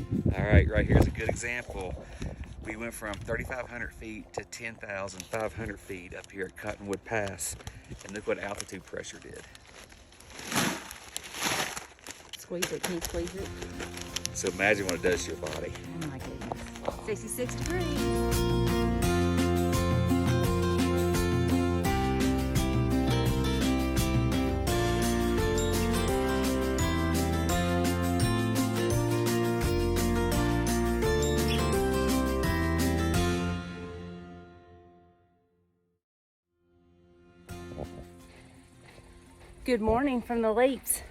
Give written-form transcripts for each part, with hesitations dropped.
All right, right here's a good example. We went from 3,500 feet to 10,500 feet up here at Cottonwood Pass, and look what altitude pressure did. Squeeze it, can you squeeze it? So imagine what it does to your body. Oh my goodness. 66 degrees. Good morning from the Leaps.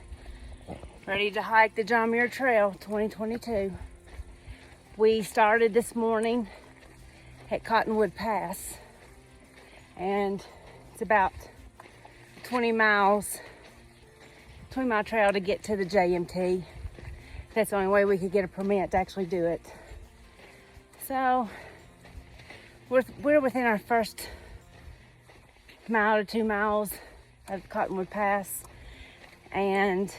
Ready to hike the John Muir Trail 2022. We started this morning at Cottonwood Pass, and it's about 20-mile trail to get to the JMT. That's the only way we could get a permit to actually do it. So we're within our first mile to 2 miles of Cottonwood Pass, and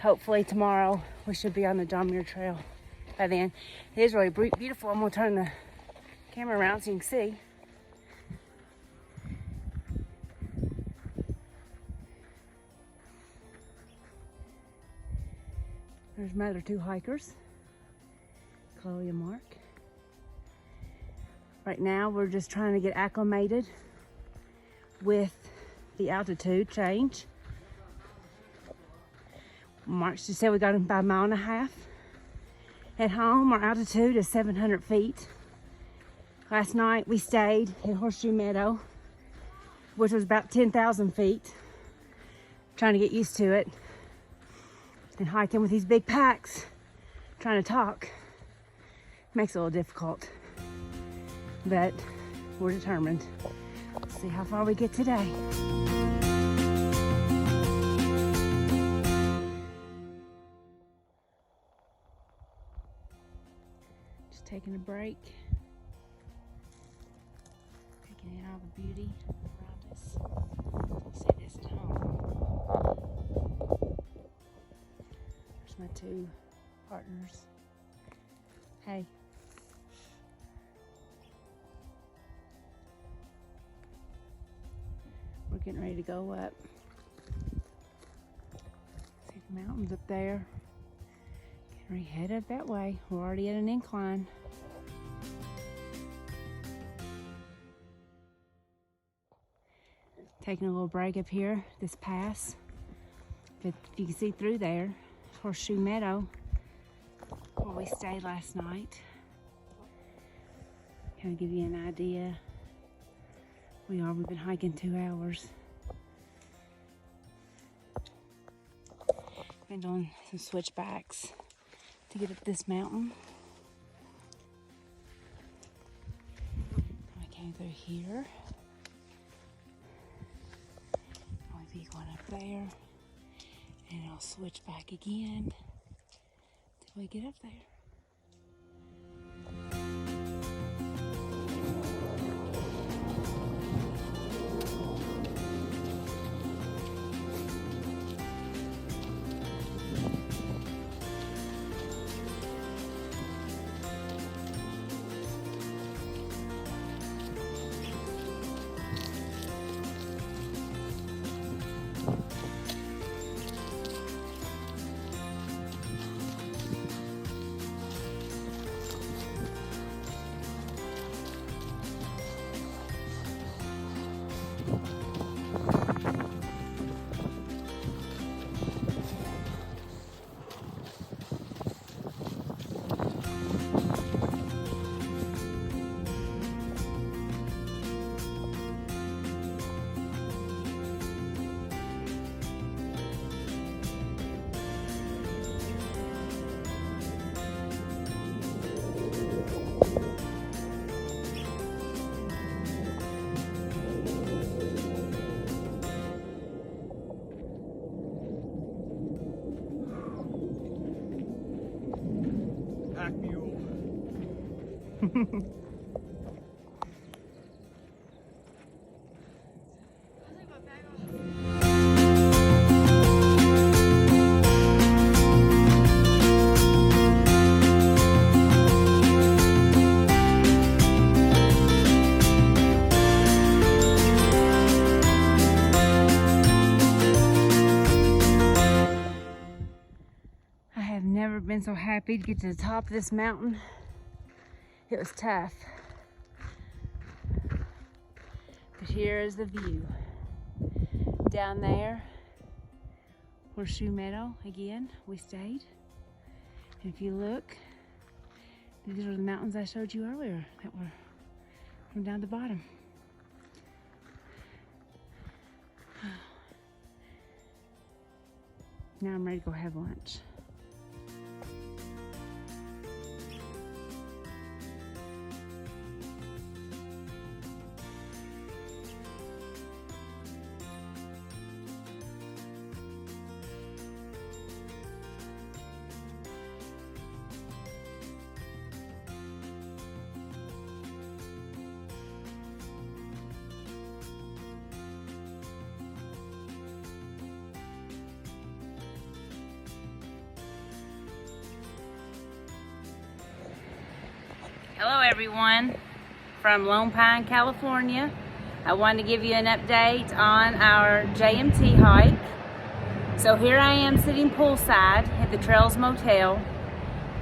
hopefully tomorrow we should be on the John Muir Trail by then. It is really beautiful. I'm gonna turn the camera around so you can see. There's my other two hikers, Chloe and Mark. Right now we're just trying to get acclimated with the altitude change. Mark just said we got about 1.5 miles. At home, our altitude is 700 feet. Last night we stayed in Horseshoe Meadow, which was about 10,000 feet. Trying to get used to it. And hiking with these big packs, trying to talk, makes it a little difficult. But we're determined. Let's see how far we get today. Just taking a break. Taking in all the beauty around us. We'll see this at home. There's my two partners. Hey. We're getting ready to go up. See the mountains up there. Getting ready to head up that way. We're already at an incline. Taking a little break up here, this pass. If you can see through there, Horseshoe Meadow, where we stayed last night. Kind of give you an idea. We've been hiking 2 hours. Been doing some switchbacks to get up this mountain. I came through here. I'll be going up there, and I'll switch back again till we get up there. Pack mule. have never been so happy to get to the top of this mountain. It was tough. But here is the view. Down there, Horseshoe Meadow again, we stayed. And if you look, these are the mountains I showed you earlier that were from down the bottom. Now I'm ready to go have lunch. Hello everyone from Lone Pine, California. I wanted to give you an update on our JMT hike. So here I am sitting poolside at the Trails Motel,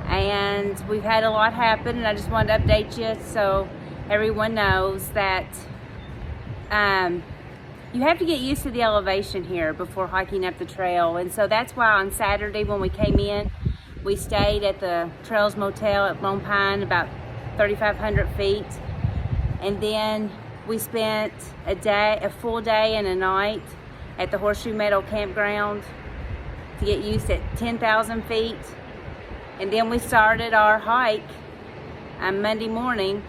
and we've had a lot happen, and I just wanted to update you so everyone knows that you have to get used to the elevation here before hiking up the trail. And so that's why on Saturday when we came in, we stayed at the Trails Motel at Lone Pine, about 3,500 feet, and then we spent a full day and a night at the Horseshoe Meadow campground to get used at 10,000 feet, and then we started our hike on Monday morning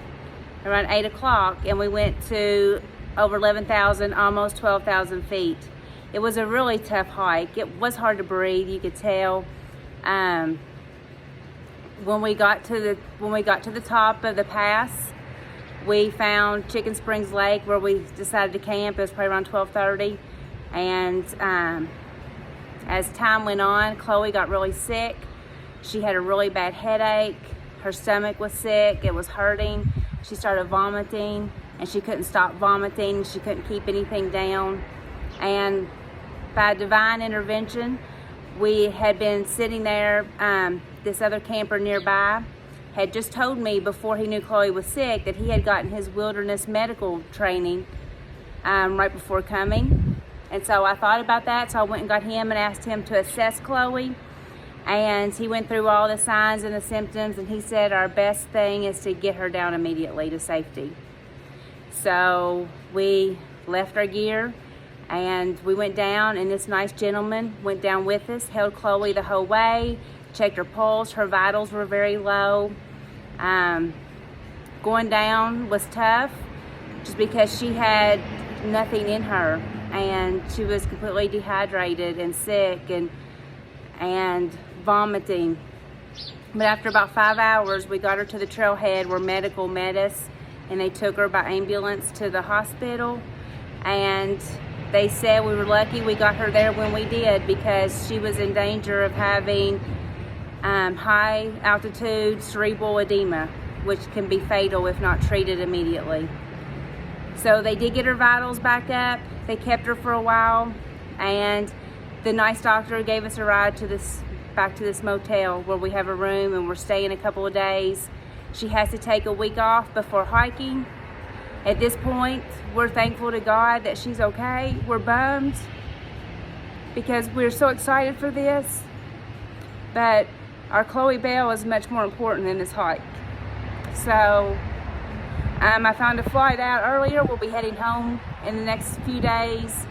around 8 o'clock, and we went to over 11,000, almost 12,000 feet. It was a really tough hike. It was hard to breathe, you could tell. When we got to the top of the pass, we found Chicken Springs Lake where we decided to camp. It was probably around 12:30, and as time went on, Chloe got really sick. She had a really bad headache. Her stomach was sick. It was hurting. She started vomiting, and she couldn't stop vomiting. She couldn't keep anything down, and by divine intervention, we had been sitting there. This other camper nearby had just told me before he knew Chloe was sick that he had gotten his wilderness medical training right before coming. And so I thought about that, so I went and got him and asked him to assess Chloe. And he went through all the signs and the symptoms, and he said our best thing is to get her down immediately to safety. So we left our gear and we went down, and this nice gentleman went down with us, held Chloe the whole way, checked her pulse. Her vitals were very low. Going down was tough just because she had nothing in her, and she was completely dehydrated and sick and vomiting. But after about 5 hours, we got her to the trailhead where medical met us, and they took her by ambulance to the hospital. And they said we were lucky we got her there when we did, because she was in danger of having high altitude cerebral edema, which can be fatal if not treated immediately. So they did get her vitals back up. They kept her for a while, and the nice doctor gave us a ride to back to this motel where we have a room and we're staying a couple of days. She has to take a week off before hiking. At this point, we're thankful to God that she's okay. We're bummed because we're so excited for this, but our Chloe Belle is much more important than this hike. So I found a flight out earlier. We'll be heading home in the next few days,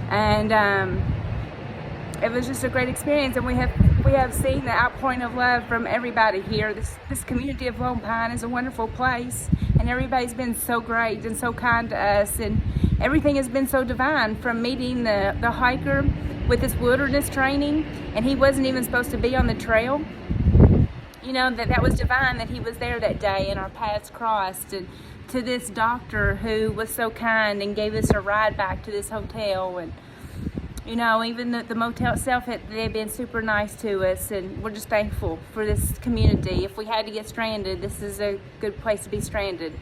and it was just a great experience. And we have seen the outpouring of love from everybody here. This community of Lone Pine is a wonderful place, and everybody's been so great and so kind to us, and everything has been so divine, from meeting the hiker with this wilderness training, and he wasn't even supposed to be on the trail. You know, that was divine that he was there that day and our paths crossed, and to this doctor who was so kind and gave us a ride back to this hotel. And you know, even the motel itself, they've been super nice to us, and we're just thankful for this community. If we had to get stranded, this is a good place to be stranded.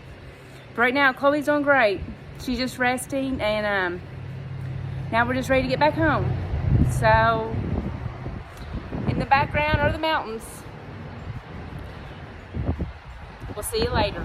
But right now, Chloe's doing great. She's just resting, and now we're just ready to get back home. So In the background are the mountains. We'll see you later.